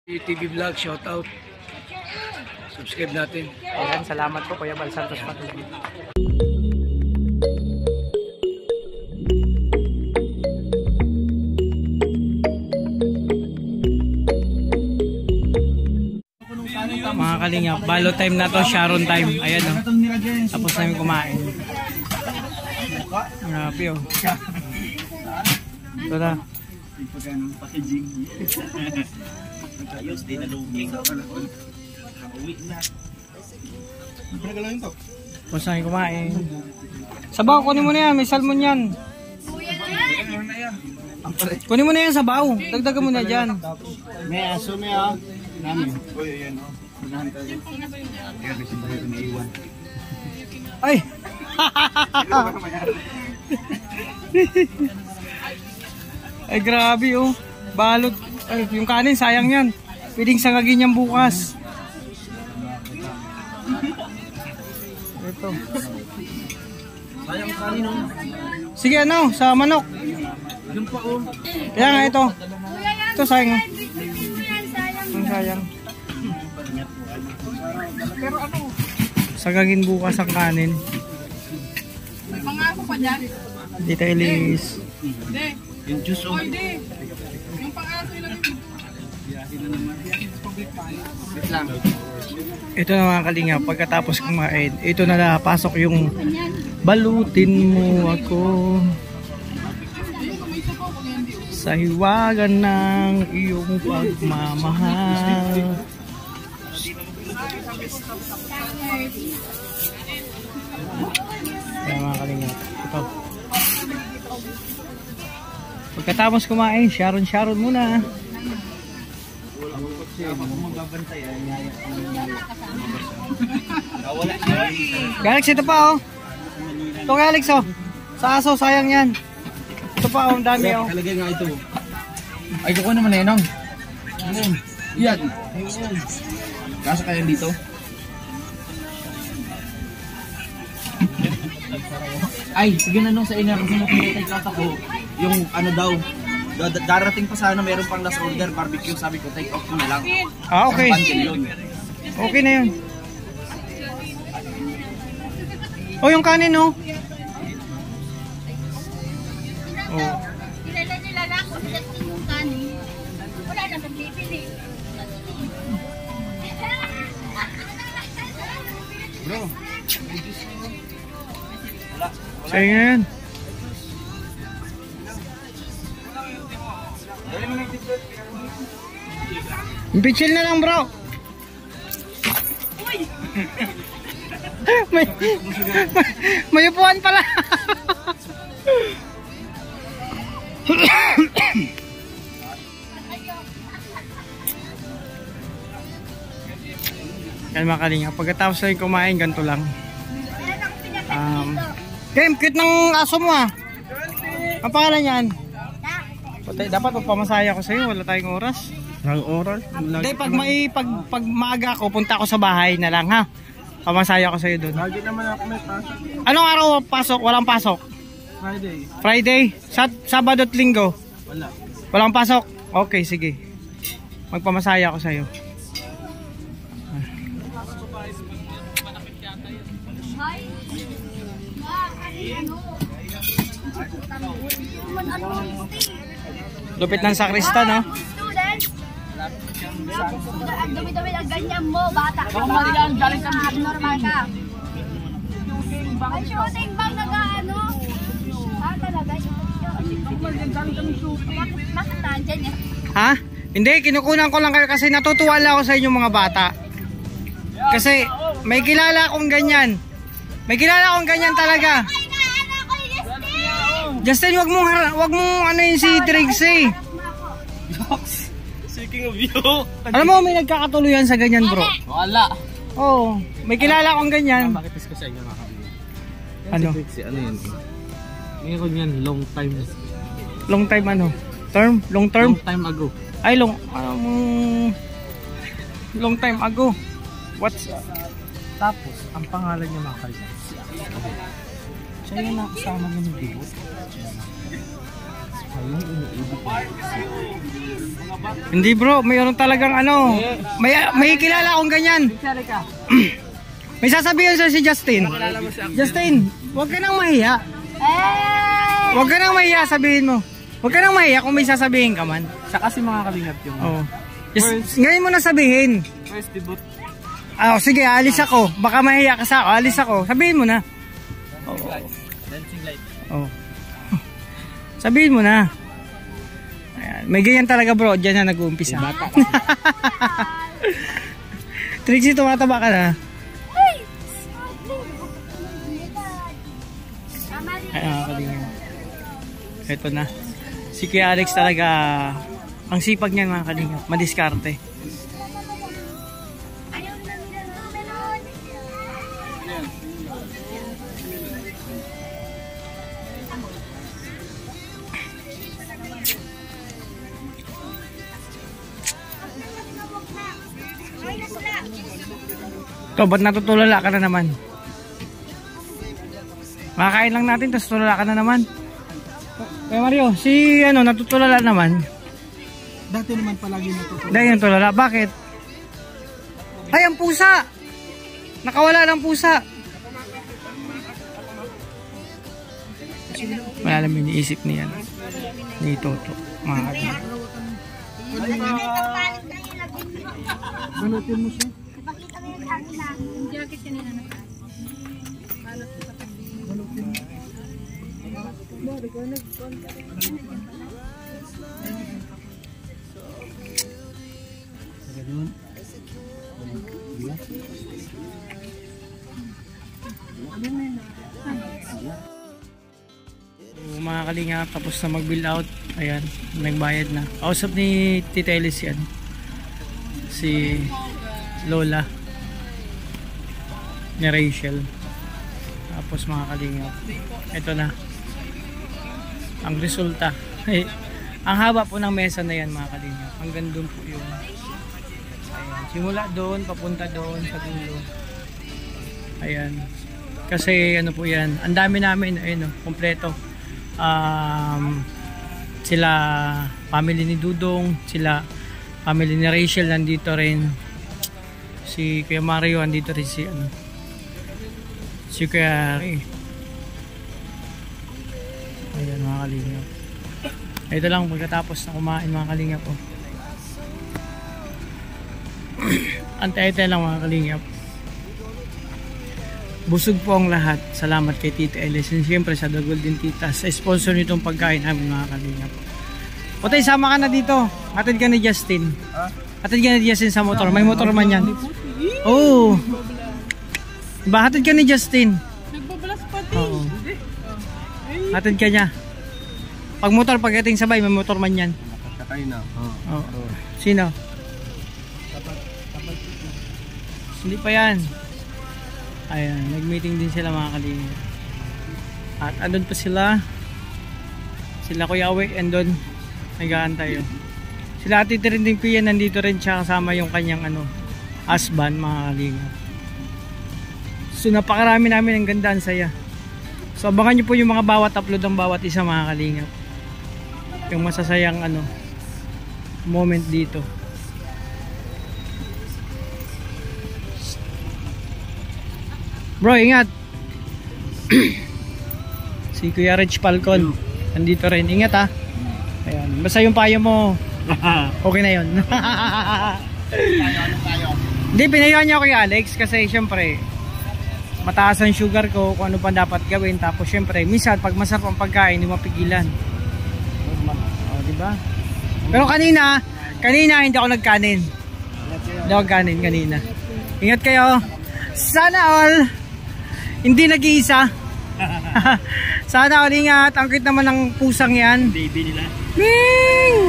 TV Vlog, shout out. Subscribe natin. Ayan, salamat po Kuya Bal Santos Patuloy. Mga kalingap, balo time na to, Sharon time. Ayan o. Tapos namin kumain. Grabe o. Ito na. Ayos din na luming. Uwi na. Tapos namin kumain. Sabaw, kunin mo na yan. May salmon yan. Kunin mo na yan sabaw. Dagdagan mo na dyan. May aso may namin. Uy, ayan o. Ay! Ay grabe oh. Balot. Ay, yung kanin sayang yan. Pwedeng sangagin yan bukas. Ito. Sayang kanin o. Sige ano, sa manok. Doon pa o. Kaya nga ito. Ito sayang oh. Ang sayang. Pero ano? Sagagin bukas ang kanin. May pangako pa dyan? Dito Elise. Hindi. Yung juice o. O hindi. Yung pangako ilagay mo. Wait lang. Ito na mga kalingap, pagkatapos kumain, ito na napasok yung balutin mo ako sa hiwagan ng iyong pagmamahal. Kaya mga kalingap, ito. Pagkatapos kumain, Sharon muna. Galax, ito pa oh. Ito Galax oh. Sa aso, sayang yan. Ito pa oh, ang dami oh. Kalagay nga ito. Ay, kukuha naman na yan. Yan. Kasa kaya dito? Ay, sige na nung sa ina kasi nakikita ko yung ano daw. Darating pa sana meron pang last order barbecue, sabi ko take off ko na lang. Ah, okay. Okay na yun. Oh, yung kanin oh. Oh. Kilala nila lang kung sila yung kanin. Wala na nagbibili. Bro. Sa'yo yan. Pichil na lang bro. may upuan pala. Kaya mga kalinga, pagkatapos na yung kumain, ganito lang. Game, cute ng aso mo ah. Ang pangalan yan? Dapat magpamasaya ko sa'yo, wala tayong oras. Ang oras? Hindi, pag maaga ako, punta ako sa bahay na lang ha. Pamasaya ko sa'yo doon. Lagi naman ako may pasok. Anong araw pasok? Walang pasok? Friday. Friday? Sabado at Linggo? Wala. Walang pasok? Okay, sige. Magpamasaya ako sa'yo. Lupit ng sakrista, no? Students, ang dumi-dumi ang ganyan mo, bata ka ba? Abnormal ka. Ang shooting bang nag-ano? Ah, talaga? Bakit nandyan yan? Ha? Hindi, kinukunan ko lang kayo kasi natutuwa lang ako sa inyong mga bata. Kasi may kilala akong ganyan. May kilala akong ganyan talaga. Justin, wag mong ano yun si Trixie. Speaking of you. Alam mo, may nagkakatuluyan sa ganyan, bro. Wala. Oo, may kilala akong ganyan. Bakit ko sa inyo mga Ano? Ano yan? Meron yan long time. Long time ano? Term? Long term? Long time ago. Ay, long time ago. What's Tapos, ang pangalan niya mga kalyan. Siya yung nakasama niya ng bibot. Hindi bro, mayroon talagang ano. May kilala akong ganyan. May sasabihin sa si Justin. Justin, huwag ka nang mahiya. Huwag ka nang mahiya, sabihin mo. Huwag ka nang mahiya kung may sasabihin ka man. Siya kasi mga kalingap yung Oo. Ngayon mo na sabihin. first debut. Sige, alis ako. Baka mahiya ka sa ako. Alis ako. Sabihin mo na. Dancing light. Sabihin mo na. Ayan. May ganyan talaga bro. Diyan na nag-uumpisa. Trixie, tumataba ka na. Ayan, kalingap. Ito na. Si Kuya Alex talaga, ang sipag niyan mga kalingap. Madiskarte. Ito, ba't natutulala ka na naman? Makakain lang natin, tapos tulala ka na naman. Kaya Mario, si natutulala naman. Dati naman palagi natutulala. Dahil yung tulala, bakit? Ay, ang pusa! Nakawala ng pusa. Wala naman iniisip niya. Ni Toto, mga kalingap. Banutin mo siya. Yung jacket kanina na. Mga kalingap, tapos na mag-bill out. Ayan, nagbayad na. Kausap ni Tita Elis yan. Si Lola ni Rachel. Tapos mga kalingap, ito na ang resulta. Ang haba po ng mesa na yan mga kalingap. Hanggang doon po yun. Ayan. Simula doon, papunta doon sa dulo. Ayan. Kasi ano po yan, ang dami namin, ayun, kompleto. Sila family ni Dudong, sila family ni Rachel nandito rin. Si Kuya Mario nandito rin, si Kuya ayan mga kalingap. Ito lang pagkatapos na kumain mga kalingap po. Antay-antay lang mga kalingap. Busog po ang lahat. Salamat kay Tita Elis and siyempre sa The Golden Tita sa sponsor nitong pagkain namin mga kalingap. Otay, sama ka na dito. Atid ka ni Justin. Atid ka ni Justin sa motor. May motor man yan. Oo. Diba? Atid ka ni Justin. Nagbabalas pati. Oo. Atid ka niya. Pag motor, pagdating sabay, may motor man yan. Nakakatay na. Oo. Sino? Hindi pa yan. Ayan, nag-meeting din sila mga kalingap. At andun pa sila. Sila Kuya Awe, andun. Nag-aantay yun. Sila Ate Trending Pia nandito rin siya kasama yung kanyang husband mga kalingap. So napakarami namin, ang ganda, ang saya. So abangan nyo po yung mga bawat upload ng bawat isa mga kalingap. Yung masasayang moment dito. Bro, ingat. Si Kuya Rich Falcon nandito rin, ingat ha. Ayan, basta yung payo mo okay na yun. Hindi, pinayuhan niya Kuya Alex kasi syempre mataas ang sugar ko, kung ano pa dapat gawin. Tapos syempre minsan pag masarap ang pagkain hindi mapigilan. Diba? Pero kanina hindi ako nagkanin. Hindi ako nagkanin kanina. Ingat kayo. Sana all hindi nag-iisa. Sana all ingat. Ang cute naman ng pusang yan. Baby nila. Ming!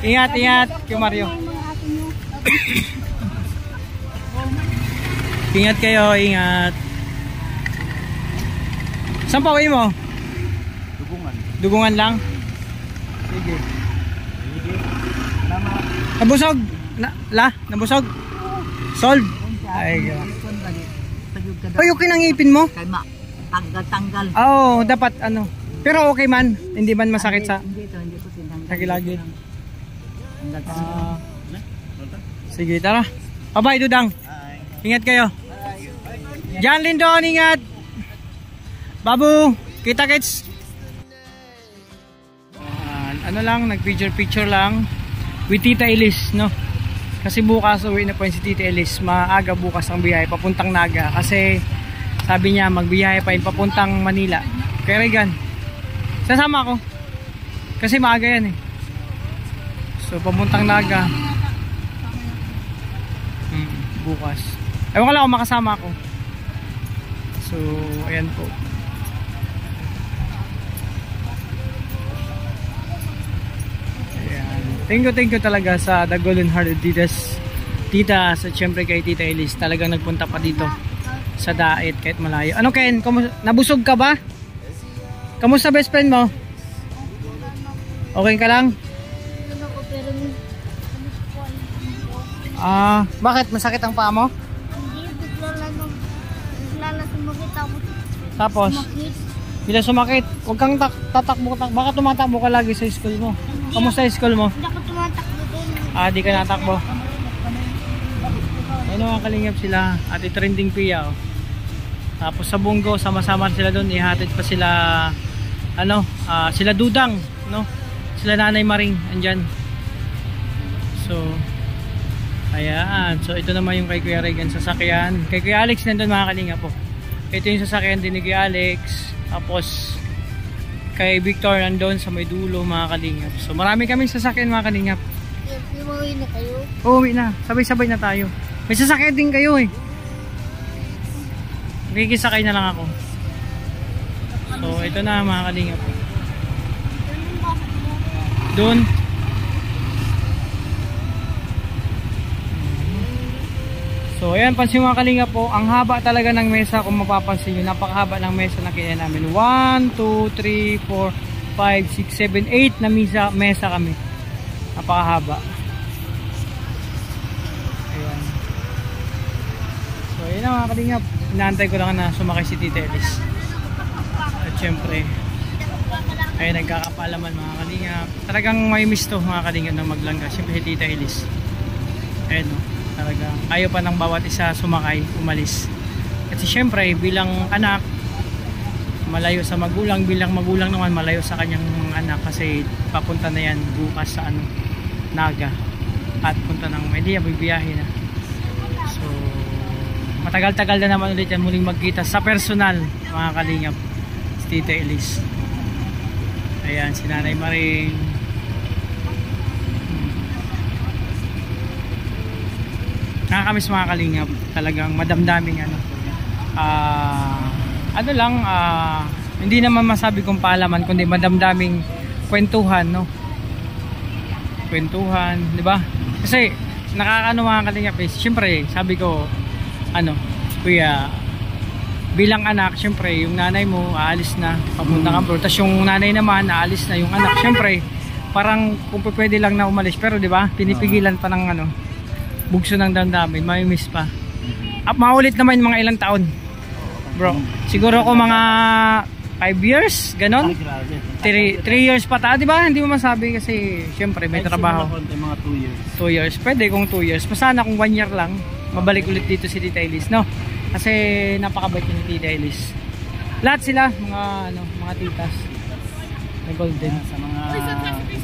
Ingat, ingat. Kuya Mario. Ingat kayo, ingat. Saan pa uwi mo? Dugungan. Dugungan lang? Sige. Nabusog? Nabusog? Solve? Ay, God. Ay, okay nang ipin mo? Tanggal-tanggal. Oo, dapat Pero okay man, hindi man masakit sa Hindi po tinanggal. Nakilagi. Hanggang Ah, sige, tara. Bye-bye, Dudang. Ingat kayo. Jan Lindon, ingat. Babu, kita kits. Ano lang, nag-picture lang with Tita Elise, no? Kasi bukas uwi na po si Tita Elise. Maaga bukas ang biyahe papuntang Naga. Kasi sabi niya magbiyahe pa yun papuntang Manila. Kaya Regan, sasama ako. Kasi maaga yan eh. So papuntang Naga. Bukas. Ewan ko lang kung makasama ako. So ayan po. Thank you talaga sa The Golden Hearted Tita, sa syempre kay Tita Elise. Talagang nagpunta pa dito sa Dait kahit malayo. Ano Ken? Nabusog ka ba? Kamusta best friend mo? Okay ka lang? Bakit? Masakit ang paa mo? Hindi, bigla sumakit ako. Tapos? Bila sumakit? Huwag kang tatakbo. Baka tumatakbo ka lagi sa school mo. Kamusta sa school mo? Hindi ako tumatakbo doon. Di ka natakbo. Ayun mga kalingap sila. At trending Pia. Oh. Tapos sa Bungo, sama-sama sila doon. Ihatid pa sila, sila Dudang. No? Sila Nanay Maring. Andyan. So, ayan. So, ito naman yung kay Kuya Regan sasakyan. Kay Kuya Alex nandun mga kalingap po. Ito yung sasakyan din ni Kuya Alex. Tapos, kay Victor nandun sa may dulo mga kalingap. So marami kaming sasakyan mga kalingap. Umuwi na kayo? Uuwi na, sabay-sabay na tayo. May sasakyan din kayo eh. Makikisakay na lang ako. So ito na mga kalingap. Doon. So ayan, pansin mga kalingap po, ang haba talaga ng mesa kung mapapansin nyo. Napakahaba ng mesa na kinaya namin. 1, 2, 3, 4, 5, 6, 7, 8 na mesa kami. Napakahaba. Ayan. So ayan na mga kalingap. Inaantay ko lang na sumakay si Tita Elise. At syempre, ay nagkakapalaman mga kalingap. Talagang may miss to mga kalingap na maglangga. Syempre si Tita Elise. Ayan o. Talagang ayaw pa ng bawat isa sumakay, umalis. Kasi syempre bilang anak, malayo sa magulang, bilang magulang naman malayo sa kanyang anak kasi papunta na yan bukas sa Naga at punta ng Manila, bibiyahe na. So matagal-tagal na naman ulit yan muling magkita sa personal mga kalingap si Tita Elise. Ayan si Nanay Maring. Nakakamiss mga kalingap, talagang madamdaming hindi naman masabi kong paalaman kundi madamdaming kwentuhan, no? Kwentuhan, di ba? Kasi nakakaano mga kalingap syempre sabi ko kuya, bilang anak syempre yung nanay mo aalis na papunta ka, tapos yung nanay naman aalis na yung anak, syempre parang kung pwede lang na umalis pero di ba pinipigilan pa ng bugso ng damdamin, may miss pa. At maulit naman mga ilang taon. Bro, siguro ko mga 5 years, ganon. 3 years pa di ba? Hindi mo masabi kasi syempre may trabaho. Mga 2 years. 2 years, pwede kung 2 years. Masana kung 1 year lang, mabalik ulit dito si Tita Elise, no? Kasi napakabait ni Tita Elise. Lahat sila, mga titas. Na golden. Sa mga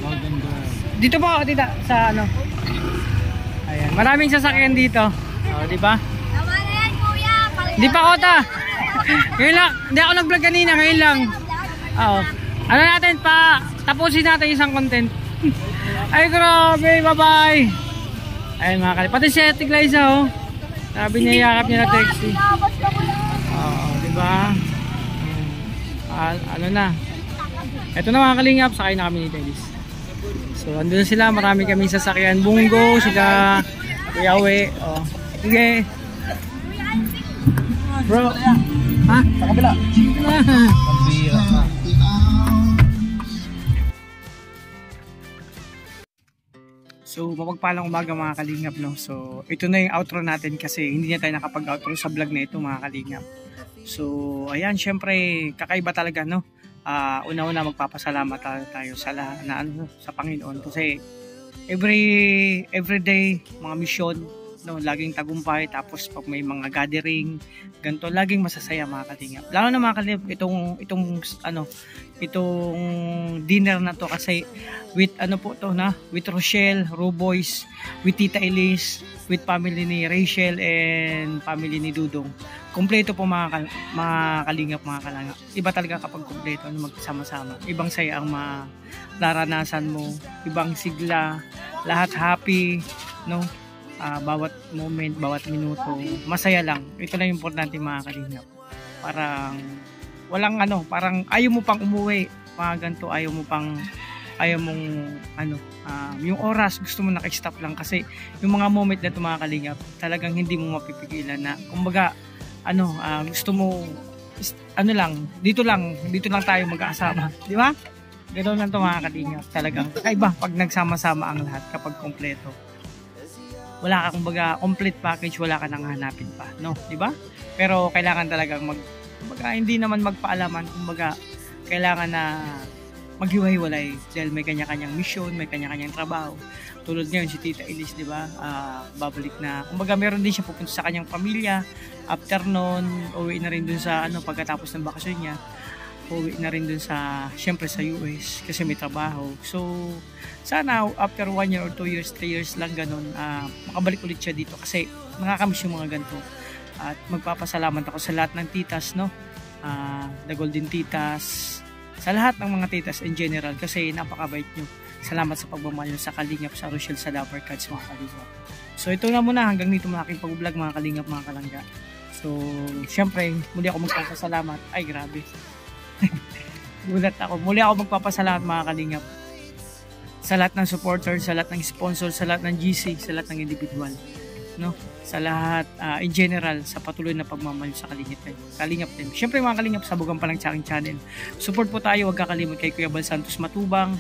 golden girls. Dito po, tita, sa Ayan, maraming sasakyan dito. Oh, di ba? Tama na yan, kuya. Di pa kota. Ngayon lang, hindi ako nag-vlog kanina, ngayon lang. Oo. Ano natin pa, tapusin natin isang content. Ay grabe, bye-bye. Ayun mga kalingap. Pati si Ate Glyza, oh. Sabi niya, yakap niya na taxi. Oo, di ba? Ito na mga kalingap, sakay na kami ni Telis. So andun sila, marami kaming sasakyan. Bungo, sila Kuya Awe. Oh. Sige. Bro. Ha? Sa kabila. Pambira ka. So mapagpalang umaga mga kalingap, no. So ito na yung outro natin kasi hindi na tayo nakapag-outro sa vlog na ito mga kalingap. So ayan, syempre kakaiba talaga, no. una-una magpapasalamat tayo sa sa Panginoon kasi every day mga misyon, no, laging tagumpay. Tapos pag may mga gathering ganito, laging masasaya mga kalingap. Lalo na mga kalingap itong dinner na to kasi with with Rochelle, Roboys, with Tita Elise, with family ni Rachel and family ni Dudong. Kompleto po mga kalingap, mga kalangap. Iba talaga kapag kompleto, magsama-sama. Ibang saya ang mararanasan mo, ibang sigla, lahat happy, no? Bawat moment, bawat minuto, masaya lang. Ito lang yung importante mga kalingap. Parang walang parang ayaw mo pang umuwi, mga ganito, ayaw mong yung oras gusto mo naka-stop lang kasi yung mga moment na ito mga kalingap, talagang hindi mo mapipigilan na kumbaga gusto mo dito lang tayo mag-aasama, di ba? Ganoon lang ito mga kalingap. Talagang kakaiba pag nagsama-sama ang lahat kapag kompleto. Wala ka kumbaga complete package, wala ka nang hanapin pa, no, di ba? Pero kailangan talagang kumbaga hindi naman magpaalaman, kumbaga kailangan na maghiwa-hiwalay dahil may kanya-kanyang mission, may kanya-kanyang trabaho. Tulad ngayon si Tita Elise, di ba? Babalik na. Kumbaga meron din siya pupunta sa kanyang pamilya. After noon, uwi na rin dun sa pagkatapos ng bakasyon niya. Uwi na rin dun syempre sa US kasi may trabaho. So, sana after 1 year or 2 years, 3 years lang ganun, makabalik ulit siya dito kasi nakakamiss yung mga ganito. At magpapasalamat ako sa lahat ng titas, no? The Golden Titas, sa lahat ng mga titas in general kasi napakabait nyo. Salamat sa pagmamahal nyo sa Kalingap, sa Rochelle, sa Lover Cards, mga kalingap. So, ito na muna. Hanggang dito mga aking pag-vlog, mga kalingap, mga kalangga. So, syempre, muli ako magpapasalamat. Ay, grabe. Gulat ako. Muli ako magpapasalamat mga kalingap sa lahat ng supporters, sa lahat ng sponsor, sa lahat ng GC, sa lahat ng individual, no? Sa lahat in general sa patuloy na pagmamahal sa Kalingap din. Syempre mga kalingap, sabugan pa lang sa aking channel. Support po tayo, huwag kakalimot kay Kuya Bal Santos Matubang,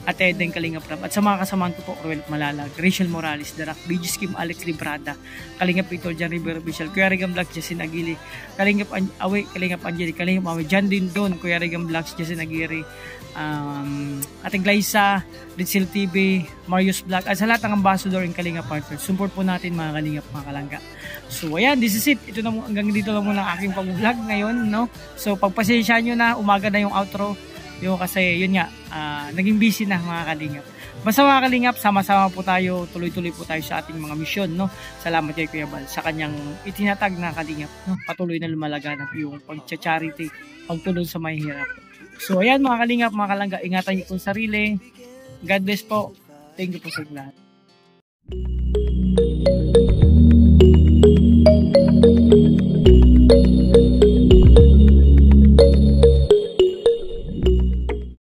at Edeng Kalingap Rap, at sa mga kasamahan ko po, Ruel Malalag, Rachel Morales, Darak, BG Skim, Alex Librada, Kalingap Ito, Jan Rivera Official, Kuya Rigam Vlogs, Jasin Aguili, Kalingap Kalingap Angeli, Kalingap Awe, Jan Dindon, Kuya Rigam Vlogs, Jasin Aguiri, Ating Glyza, Ritzel TV, Marius Vlog, at sa lahat ng ambassador and Kalingap partners. Support po natin mga kalingap, mga kalangga. So ayan, this is it. Ito na hanggang dito lang muna ang aking pag-vlog ngayon, no? So pagpasensya nyo na, umaga na yung outro. Kasi yun nga, naging busy na mga kalingap. Basta mga kalingap, sama-sama po tayo, tuloy-tuloy po tayo sa ating mga misyon, no? Salamat kay Kuya Bal sa kanyang itinatag na kalingap, no? Patuloy na lumalaganap yung pag-charity, pagtulong sa may hirap. So ayan mga kalingap, mga kalangga, ingatan niyo po sarili. God bless po. Thank you po sa lahat.